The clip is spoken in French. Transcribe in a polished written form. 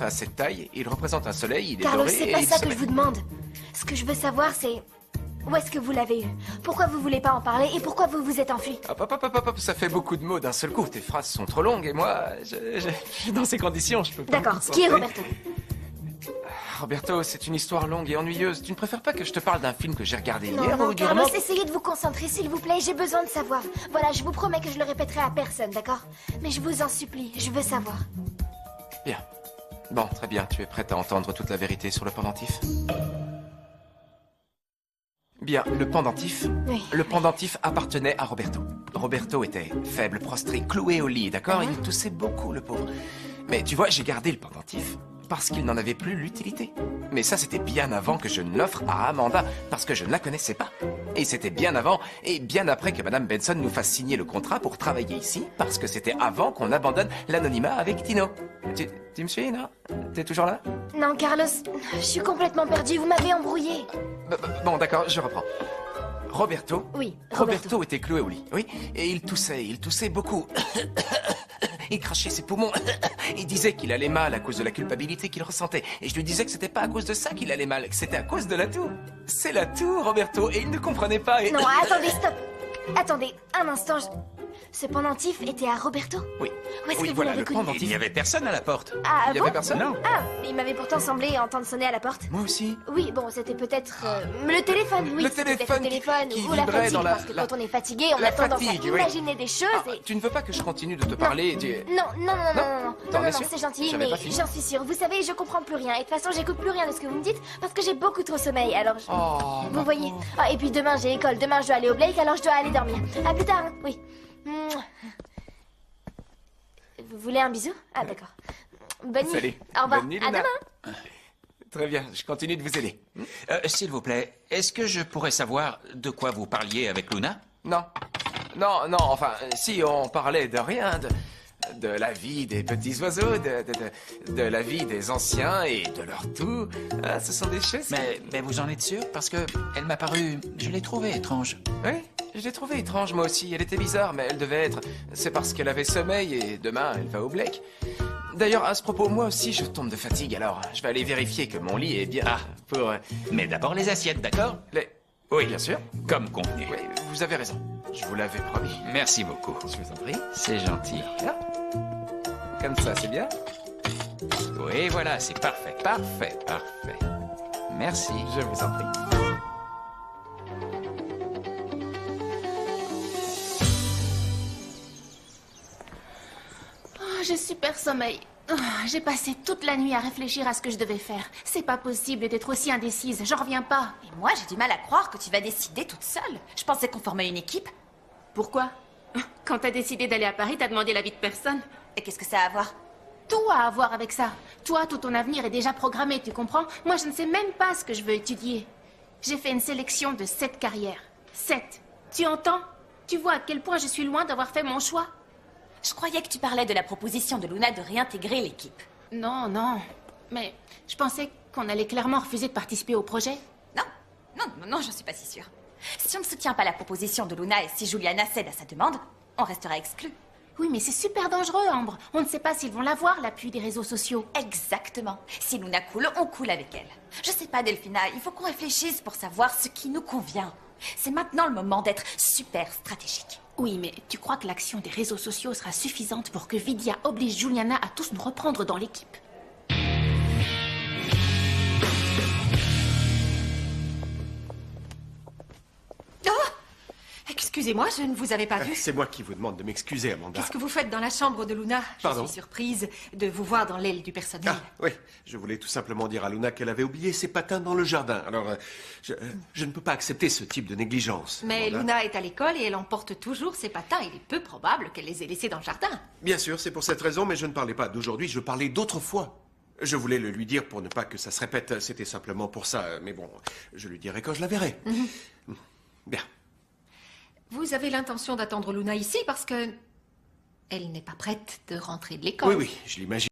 à cette taille, il représente un soleil, il est Carlos, doré c'est et pas il ça se que je vous demande. Ce que je veux savoir, c'est... Où est-ce que vous l'avez eu? Pourquoi vous voulez pas en parler et pourquoi vous vous êtes enfui? Hop, ça fait beaucoup de mots d'un seul coup. Tes phrases sont trop longues et moi, dans ces conditions, je peux pas. D'accord, me qui est concentrer. Roberto? Roberto, c'est une histoire longue et ennuyeuse. Tu ne préfères pas que je te parle d'un film que j'ai regardé Non, hier non, ou du Carlos, roman? essayez de vous concentrer, s'il vous plaît, j'ai besoin de savoir. Voilà, je vous promets que je le répéterai à personne, d'accord? Mais je vous en supplie, je veux savoir. Bien. Bon, très bien. Tu es prête à entendre toute la vérité sur le pendentif? Bien, le pendentif. Oui. Le pendentif appartenait à Roberto. Roberto était faible, prostré, cloué au lit, d'accord? Il toussait beaucoup, le pauvre. Mais tu vois, j'ai gardé le pendentif parce qu'il n'en avait plus l'utilité. Mais ça, c'était bien avant que je ne l'offre à Amanda, parce que je ne la connaissais pas. Et c'était bien avant et bien après que Madame Benson nous fasse signer le contrat pour travailler ici, parce que c'était avant qu'on abandonne l'anonymat avec Tino. Tu me suis, non? T'es toujours là? Non, Carlos, je suis complètement perdue, vous m'avez embrouillé. Bon, d'accord, je reprends. Roberto? Oui, Roberto était cloué au lit, oui. Et il toussait beaucoup. Il crachait ses poumons. Il disait qu'il allait mal à cause de la culpabilité qu'il ressentait. Et je lui disais que c'était pas à cause de ça qu'il allait mal, que c'était à cause de la toux. C'est la toux, Roberto, et il ne comprenait pas et... Non, attendez, stop. Attendez, un instant, Ce pendentif était à Roberto? Oui. Où est-ce que vous voilà, l'avez le connu? pendentif. Il n'y avait personne à la porte. Ah, Il y bon? avait personne? Non. Ah, il m'avait pourtant semblé entendre sonner à la porte. Moi aussi. Oui, bon, c'était peut-être le téléphone, oui. Le c'était téléphone le téléphone qui ou la vibrait fatigue, dans la- parce que la- quand on est fatigué, on la a tendance fatigue, à oui. imaginer des choses Ah, et... tu ne veux pas que je continue de te parler Non, non, non, non, non, non, T'en non, es non, sûr? c'est gentil, J'avais mais pas fini. j'en suis sûre. Vous savez, je comprends plus rien. Et de toute façon, j'écoute plus rien de ce que vous me dites parce que j'ai beaucoup trop sommeil, alors... Oh, Vous voyez. Ah, et puis demain, j'ai école. Demain, je dois aller au Blake, alors je dois aller dormir. À plus tard, hein. Oui. Mouah. Vous voulez un bisou? Ah, d'accord. Bonne nuit. Salut. Au revoir. Bonne nuit, À Luna. demain. Très bien, je continue de vous aider. S'il vous plaît, est-ce que je pourrais savoir de quoi vous parliez avec Luna? Non. Non, enfin, si on parlait de rien, de la vie des petits oiseaux, de la vie des anciens et de leur tout. Ah, ce sont des choses... Mais vous en êtes sûr? Parce que elle m'a paru... Je l'ai trouvée étrange. Oui, je l'ai trouvée étrange, moi aussi. Elle était bizarre, mais elle devait être... C'est parce qu'elle avait sommeil et demain, elle va au Blake. D'ailleurs, à ce propos, moi aussi, je tombe de fatigue, alors je vais aller vérifier que mon lit est bien... Ah. Pour... Mais d'abord les assiettes, d'accord? Oui, bien sûr. Comme convenu. Oui, vous avez raison. Je vous l'avais promis. Merci beaucoup. Je vous en prie. C'est gentil. Bien. Comme ça, c'est bien? Oui, voilà, c'est parfait. Parfait. Merci. Je vous en prie. Oh, j'ai super sommeil. Oh, j'ai passé toute la nuit à réfléchir à ce que je devais faire. C'est pas possible d'être aussi indécise. J'en reviens pas. Et moi, j'ai du mal à croire que tu vas décider toute seule. Je pensais qu'on formait une équipe. Pourquoi? Quand t'as décidé d'aller à Paris, t'as demandé l'avis de personne. Et qu'est-ce que ça a à voir? Tout a à voir avec ça. Toi, tout ton avenir est déjà programmé, tu comprends? Moi, je ne sais même pas ce que je veux étudier. J'ai fait une sélection de 7 carrières. 7. Tu entends? Tu vois à quel point je suis loin d'avoir fait mon choix? Je croyais que tu parlais de la proposition de Luna de réintégrer l'équipe. Non, non. Mais je pensais qu'on allait clairement refuser de participer au projet. Non, j'en suis pas si sûre. Si on ne soutient pas la proposition de Luna et si Juliana cède à sa demande, on restera exclus. Oui, mais c'est super dangereux, Ambre. On ne sait pas s'ils vont l'avoir, l'appui des réseaux sociaux. Exactement. Si Luna coule, on coule avec elle. Je sais pas, Delphina, il faut qu'on réfléchisse pour savoir ce qui nous convient. C'est maintenant le moment d'être super stratégique. Oui, mais tu crois que l'action des réseaux sociaux sera suffisante pour que Vidia oblige Juliana à tous nous reprendre dans l'équipe? Excusez-moi, je ne vous avais pas vu. C'est moi qui vous demande de m'excuser, Amanda. Qu'est-ce que vous faites dans la chambre de Luna? Pardon? Je suis surprise de vous voir dans l'aile du personnel. Ah, oui, je voulais tout simplement dire à Luna qu'elle avait oublié ses patins dans le jardin. Alors, je ne peux pas accepter ce type de négligence. Mais Amanda. Luna est à l'école et elle emporte toujours ses patins. Il est peu probable qu'elle les ait laissés dans le jardin. Bien sûr, c'est pour cette raison, mais je ne parlais pas d'aujourd'hui, je parlais d'autrefois. Je voulais le lui dire pour ne pas que ça se répète, c'était simplement pour ça. Mais bon, je lui dirai quand je la verrai. Bien. Vous avez l'intention d'attendre Luna ici parce que... elle n'est pas prête de rentrer de l'école. Oui, je l'imagine.